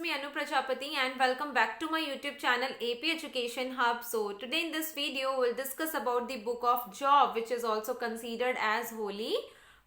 me Anu Prajapati and welcome back to my YouTube channel AP Education Hub. So today in this video we'll discuss about the book of Job which is also considered as Holy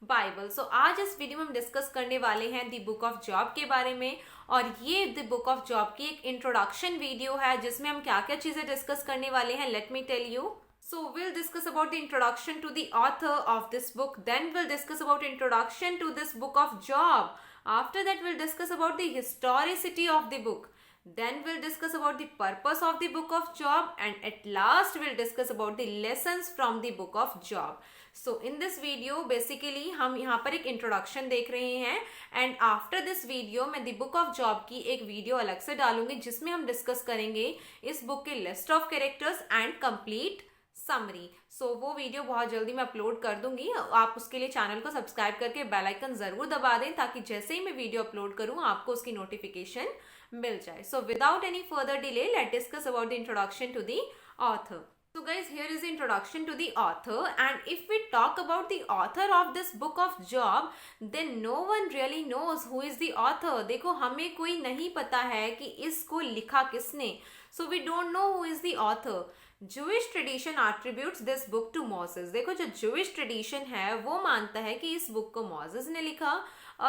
Bible. So आज इस video में हम discuss करने वाले हैं दी book of job के बारे में और ये द बुक ऑफ जॉब की एक इंट्रोडक्शन वीडियो है जिसमें हम क्या क्या चीजें डिस्कस करने वाले हैं. Let me tell you. So we'll discuss about the introduction to the author of this book. Then we'll discuss about introduction to this book of job. After that we'll discuss about the historicity of the book. Then we'll discuss about the purpose of the book of job. And at last we'll discuss about the lessons from the book of job. So in this video basically हम यहाँ पर एक introduction देख रहे हैं. And after this video मैं the book of job की एक वीडियो अलग से डालूंगी जिसमें हम डिस्कस करेंगे इस बुक के list of characters and complete summary. So वो वीडियो बहुत जल्दी मैं अपलोड कर दूंगी. आप उसके लिए चैनल को सब्सक्राइब करके बेल आइकन जरूर दबा दें ताकि जैसे ही मैं वीडियो अपलोड करूं आपको उसकी नोटिफिकेशन मिल जाए. So without any further delay let discuss about the introduction to the author. So guys, here is the introduction to the author, and if we talk about the author of this book of job, then no one really knows who is the author. देखो हमें कोई नहीं पता है कि इसको लिखा किसने. So we don't know who is the author. Jewish tradition attributes this book to Moses. देखो जो Jewish tradition है वो मानता है कि इस बुक को Moses ने लिखा.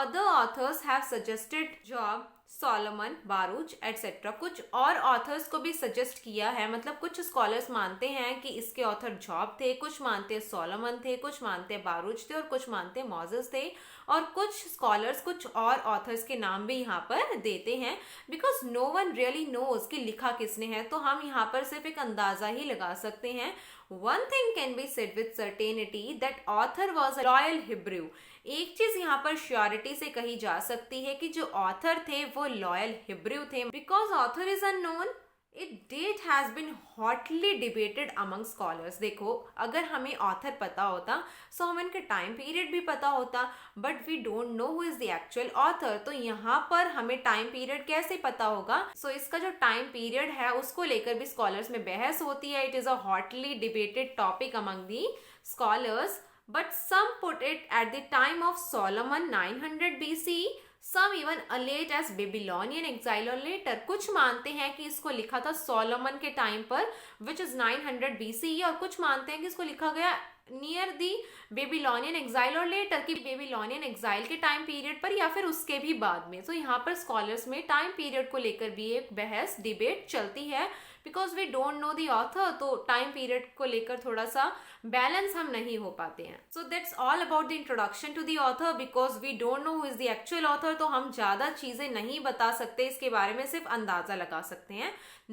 Other authors have suggested Job, Solomon, बारूच etcetera. कुछ और ऑथर्स को भी सजेस्ट किया है. मतलब कुछ स्कॉलर्स मानते हैं कि इसके ऑथर जॉब थे, कुछ मानते हैं सोलोमन थे, कुछ मानते हैं बारूच थे और कुछ मानते हैं मोजेस थे. और कुछ स्कॉलर्स कुछ और ऑथर्स के नाम भी यहाँ पर देते हैं because no one really knows कि लिखा किसने है. तो हम यहाँ पर सिर्फ एक अंदाजा ही लगा सकते हैं. One thing can be said with certainty that author was loyal Hebrew. एक चीज यहाँ पर श्योरिटी से कही जा सकती है कि जो ऑथर थे वो लॉयल हिब्रू थे. Because author is unknown, it date has been hotly debated among scholars. देखो अगर हमें ऑथर पता होता सो हमें इनका टाइम पीरियड भी पता होता, but we don't know who is the actual author. तो यहाँ पर हमें टाइम पीरियड कैसे पता होगा. सो इसका जो टाइम पीरियड है उसको लेकर भी स्कॉलर्स में बहस होती है. It is a hotly debated topic among the scholars. But some put it at the time of Solomon 900 BCE, some even allege as Babylonian exile or later. कुछ मानते हैं कि इसको लिखा था सोलोमन के टाइम पर which is 900 BCE और कुछ मानते हैं कि इसको लिखा गया नियर दी बेबीलोनियन एग्जाइल और लेटर की बेबीलोनियन एग्जाइल के टाइम पीरियड पर या फिर उसके भी बाद में. तो यहाँ पर स्कॉलर्स में टाइम पीरियड को लेकर भी एक बहस डिबेट चलती है because we don't know the author. तो टाइम पीरियड को लेकर थोड़ा सा बैलेंस हम नहीं हो पाते हैं. So that's all about the introduction to the author. Because we don't know who is the actual author तो हम ज्यादा चीजें नहीं बता सकते. इसके बारे में सिर्फ अंदाजा लगा सकते हैं.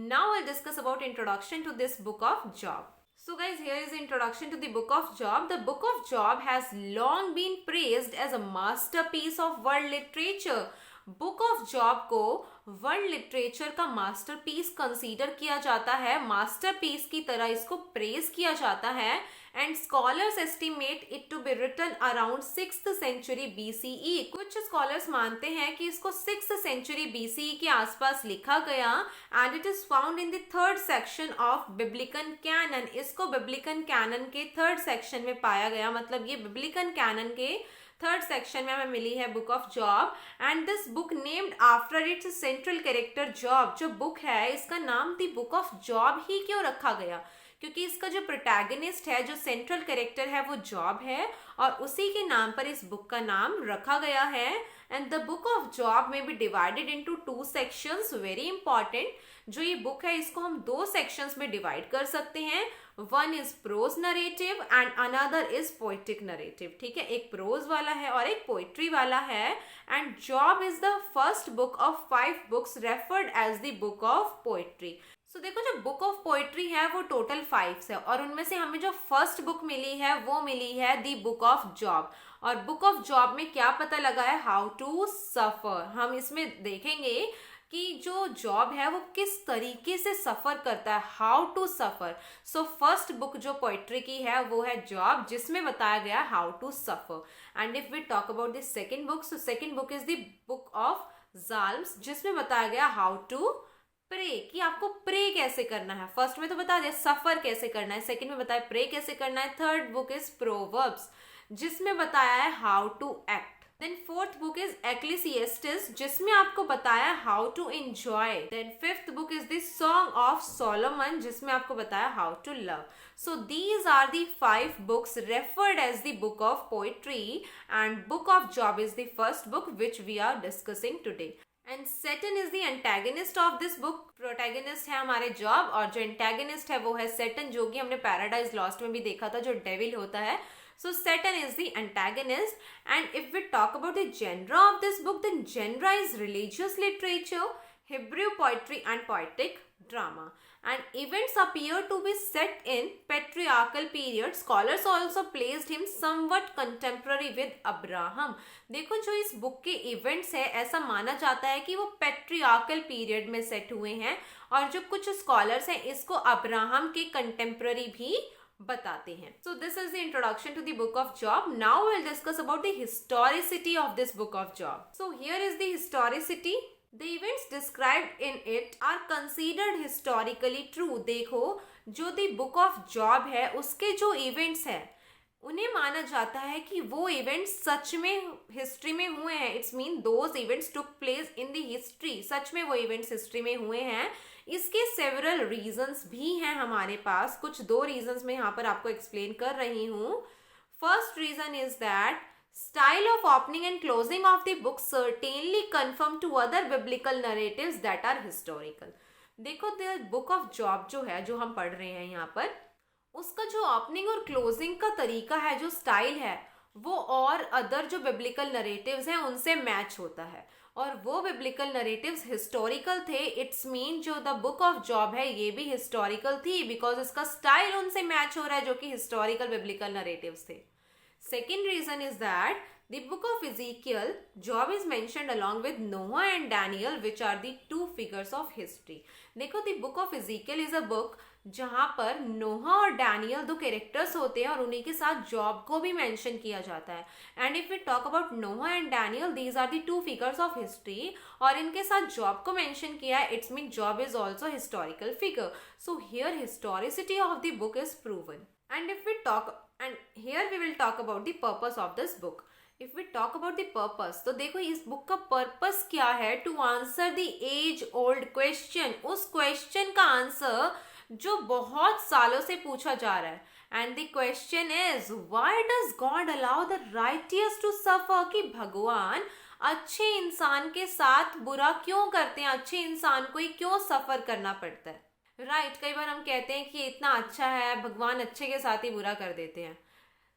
Now I discuss about introduction to this book of Job. So guys, here is the introduction to the book of Job. The book of Job has long been praised as a masterpiece of world literature. Book of job को world literature का masterpiece consider किया जाता है. Masterpiece की तरह इसको praise किया जाता है. And scholars estimate it to be written around 6th century BCE. कुछ स्कॉलर्स मानते हैं कि इसको 6th century BCE के आसपास लिखा गया. And it is found in the 3rd section of biblical canon. इसको बिब्लिकन कैनन के 3rd section में पाया गया. मतलब ये बिब्लिकन कैनन के 3rd section में हमें मिली है book of job. And this book named after it's central character job. जो बुक है इसका नाम दी बुक ऑफ जॉब ही क्यों रखा गया क्योंकि इसका जो प्रोटैगनिस्ट है जो सेंट्रल कैरेक्टर है वो जॉब है और उसी के नाम पर इस बुक का नाम रखा गया है. And the book of Job में be divided into 2 sections. Very important. जो ये बुक है इसको हम 2 sections में डिवाइड कर सकते हैं. One is prose narrative and another is poetic narrative. ठीक है, एक प्रोज वाला है और एक पोइट्री वाला है. And Job is the first book of 5 books referred as the book of poetry. So देखो जो बुक ऑफ पोइट्री है वो टोटल 5 है और उनमें से हमें जो फर्स्ट बुक मिली है वो मिली है दी बुक ऑफ जॉब. और बुक ऑफ जॉब में क्या पता लगा है, हाउ टू सफर. हम इसमें देखेंगे कि जो जॉब है वो किस तरीके से सफर करता है, how to suffer. So first book जो पोइट्री की है वो है जॉब जिसमें बताया गया how to suffer. And if we talk about the second book, so second book is the book of Psalms जिसमें बताया गया हाउ टू प्रे कि आपको प्रे कैसे करना है. फर्स्ट में तो बता दिया सफर कैसे करना है, सेकंड में बताया प्रे कैसे करना है. थर्ड बुक इज प्रोवर्ब्स जिसमें बताया है how to act. Then fourth book is Ecclesiastes, जिसमें आपको बताया how to enjoy. Then fifth book is the song of Solomon, जिसमें आपको बताया how to love. So these are the 5 books referred as the book of poetry, and book of Job is the first book which we are discussing today. And Satan is the antagonist of this book. Protagonist है हमारे job, और जो antagonist है वो है Satan, जो कि हमने पैराडाइज लॉस्ट में भी देखा था, जो डेविल होता है. So Satan is the antagonist. And if we talk about the genre of this book, then genre is religious literature, Hebrew poetry and poetic drama. And events appear to be set in patriarchal period. Scholars also placed him somewhat contemporary with Abraham. देखो जो इस book के events है, ऐसा माना जाता है कि वो पेट्रियार्कल पीरियड में सेट हुए हैं, और जो कुछ स्कॉलर्स हैं इसको अब्राहम के कंटेम्प्ररी भी बताते हैं. So this is the introduction to the book of Job. Now we'll discuss about the historicity of this book of Job. So here is the historicity. The events described in it are considered historically true. देखो जो the book of Job है उसके जो events हैं उन्हें माना जाता है कि वो इवेंट्स सच में हिस्ट्री में हुए हैं. It's mean those events took place in the history. सच में वो इवेंट्स हिस्ट्री में हुए हैं. इसके सेवरल रीजंस भी हैं हमारे पास. कुछ 2 रीजंस मैं यहाँ पर आपको एक्सप्लेन कर रही हूँ. First reason is that style of opening and closing of the book certainly confirm to other biblical narratives that are historical. देखो the book of Job जो है, जो हम पढ़ रहे हैं यहाँ पर, उसका जो ओपनिंग और क्लोजिंग का तरीका है, जो स्टाइल है, वो और अदर जो बिब्लिकल नरेटिव्स हैं उनसे मैच होता है. और वो बिब्लिकल नरेटिव्स हिस्टोरिकल थे. इट्स मीन जो द बुक ऑफ जॉब है ये भी हिस्टोरिकल थी, बिकॉज इसका स्टाइल उनसे मैच हो रहा है जो कि हिस्टोरिकल बिब्लिकल नरेटिव्स थे. Second reason is that the book of Ezekiel, Job is mentioned along with Noah and Daniel, which are the 2 figures of history. देखो the book of Ezekiel is a book जहाँ पर नोहा और Daniel 2 characters होते हैं, और उन्हीं के साथ जॉब को भी मेंशन किया जाता है. And if we talk about Noah and Daniel, these are the 2 figures of history, और इनके साथ जॉब को मेंशन किया है. It's mean Job is also historical figure. So here historicity of the book is proven. And if we talk, and here we will talk about the purpose of this book. If we talk about the purpose, तो देखो इस book का purpose क्या है? To answer the age old question. उस question का answer जो बहुत सालों से पूछा जा रहा है. And the question is, why does God allow the righteous to suffer? कि भगवान अच्छे इंसान के साथ बुरा क्यों करते हैं? अच्छे इंसान को ही क्यों सफर करना पड़ता है? राइट, कई बार हम कहते हैं कि इतना अच्छा है, भगवान अच्छे के साथ ही बुरा कर देते हैं.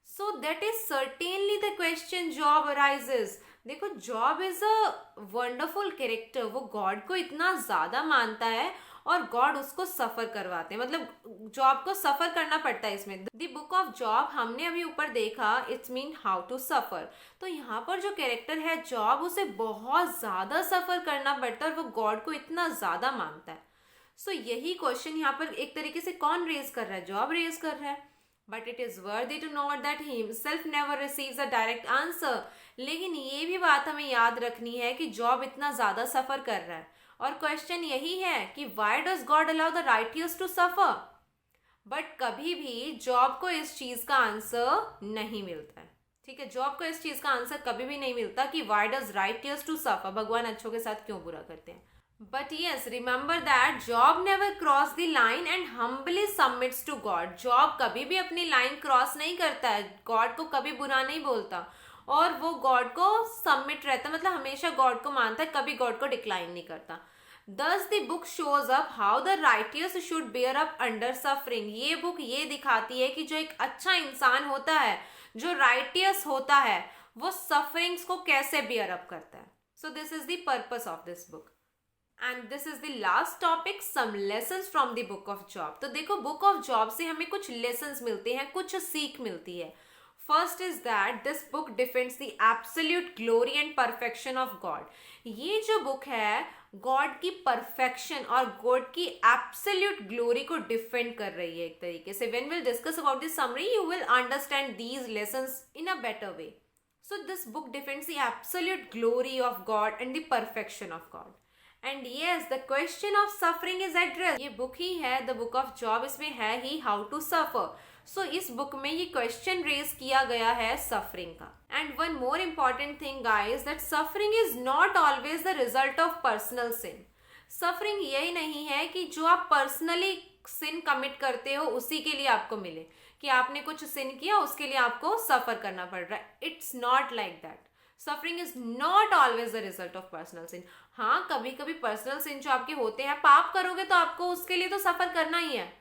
So that is certainly the question Job arises. देखो Job is a wonderful character. वो गॉड को इतना ज्यादा मानता है और गॉड उसको सफर करवाते हैं, मतलब जॉब को सफर करना पड़ता है इसमें. द बुक ऑफ जॉब हमने अभी ऊपर देखा, it's mean how to suffer. तो यहाँ पर जो कैरेक्टर है जॉब, उसे बहुत ज्यादा सफर करना पड़ता है और वो गॉड को इतना ज्यादा मानता है. सो यही क्वेश्चन यहाँ पर एक तरीके से कौन रेज कर रहा है? जॉब रेज कर रहा है. But it is worthy to note that he himself never receives a direct answer. लेकिन ये भी बात हमें याद रखनी है कि जॉब इतना ज्यादा सफर कर रहा है, और क्वेश्चन यही है कि why does God allow the righteous to suffer. But कभी भी जॉब को इस चीज का आंसर नहीं मिलता है. ठीक है, जॉब को इस चीज का आंसर कभी भी नहीं मिलता कि व्हाई डज राइटियर्स टू सफर, भगवान अच्छों के साथ क्यों बुरा करते हैं. But yes, remember that Job never crossed the line and humbly submits to God. Job कभी भी अपनी लाइन क्रॉस नहीं करता है, गॉड को कभी बुरा नहीं बोलता, और वो गॉड को सबमिट रहता, मतलब हमेशा गॉड को मानता है, कभी गॉड को डिक्लाइन नहीं करता. Thus the book shows up how the righteous should bear up under suffering. ये बुक ये दिखाती है कि जो एक अच्छा इंसान होता है, जो राइटियस होता है, वो सफरिंग्स को कैसे bear up करता है. So this is the purpose of this book. And this is the last topic, some lessons from the book of Job. तो देखो book of Job से हमें कुछ lessons मिलते हैं, कुछ सीख मिलती है. First is that this book defends the absolute glory and perfection of God. ये जो बुक है गॉड की परफेक्शन और गॉड की एब्सोल्यूट ग्लोरी को डिफेंड कर रही है एक तरीके से. When we'll discuss about this summary, you will understand these lessons in a better way. So this book defends the absolute glory of God and the perfection of God. And yes, the question of suffering is address. ये book ही है the book of job, इसमें है ही how to suffer. सो इस book में ये question raise किया गया है सफरिंग का. And one more important thing guys, that suffering is not always the result of personal sin. Suffering यही नहीं है कि जो आप पर्सनली सिन कमिट करते हो उसी के लिए आपको मिले, कि आपने कुछ सिन किया उसके लिए आपको सफर करना पड़ रहा है. It's not like that. Suffering is not always the result of personal sin. हाँ, कभी कभी पर्सनल सिन जो आपके होते हैं, पाप करोगे तो आपको उसके लिए तो सफर करना ही है.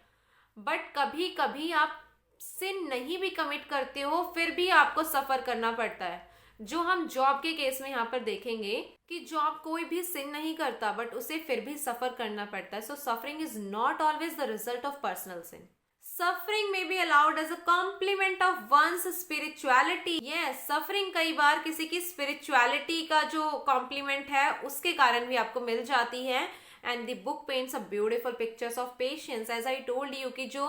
बट कभी कभी आप सिन नहीं भी कमिट करते हो फिर भी आपको सफर करना पड़ता है. जो हम जॉब के केस में यहाँ पर देखेंगे कि जॉब कोई भी सिन नहीं करता बट उसे फिर भी सफर करना पड़ता है. So suffering is not always the result of personal sin. Suffering may be allowed as a complement of one's spirituality. Yes, suffering कई बार किसी की spirituality का जो complement है उसके कारण भी आपको मिल जाती है. And the book paints a beautiful pictures of patience. As I told you कि जो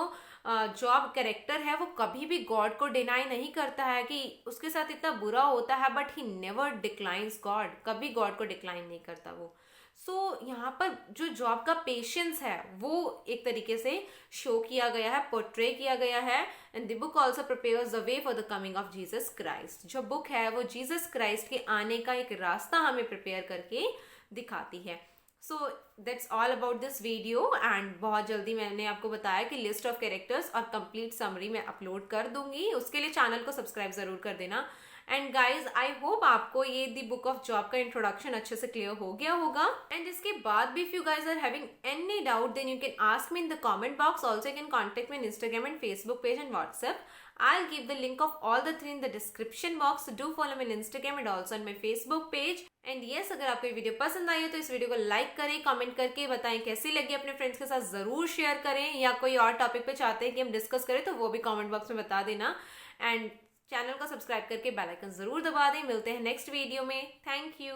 जॉब कैरेक्टर है वो कभी भी गॉड को डिनाई नहीं करता है कि उसके साथ इतना बुरा होता है, but he never declines God. कभी गॉड को डिक्लाइन नहीं करता वो. सो यहाँ पर जो जॉब का पेशेंस है वो एक तरीके से शो किया गया है, पोर्ट्रे किया गया है. And the book also prepares the way for the coming of Jesus Christ. जो बुक है वो जीसस क्राइस्ट के आने का एक रास्ता हमें प्रिपेयर करके दिखाती है. सो that's all about this video. And बहुत जल्दी मैंने आपको बताया कि लिस्ट ऑफ कैरेक्टर्स और कंप्लीट समरी मैं अपलोड कर दूंगी. उसके लिए चैनल को सब्सक्राइब जरूर कर देना. एंड गाइज आई होप आपको ये दी बुक ऑफ जॉब का इंट्रोडक्शन अच्छे से क्लियर हो गया होगा. एंड इसके बाद भी if you guys are having any doubt then you can ask me in the comment box. Also you can contact me in Instagram and Facebook page and WhatsApp. I'll give the link of all the three in the description box. So do follow me on Instagram and also on my Facebook page. And yes, अगर आपको ये video पसंद आई हो तो इस video को like करें, comment करके बताएं कैसी लगी, अपने फ्रेंड्स के साथ जरूर शेयर करें. या कोई और टॉपिक पे चाहते हैं कि हम डिस्कस करें तो वो भी कमेंट बॉक्स में बता देना. एंड चैनल को सब्सक्राइब करके बेल आइकन जरूर दबा दें. मिलते हैं नेक्स्ट वीडियो में. Thank you.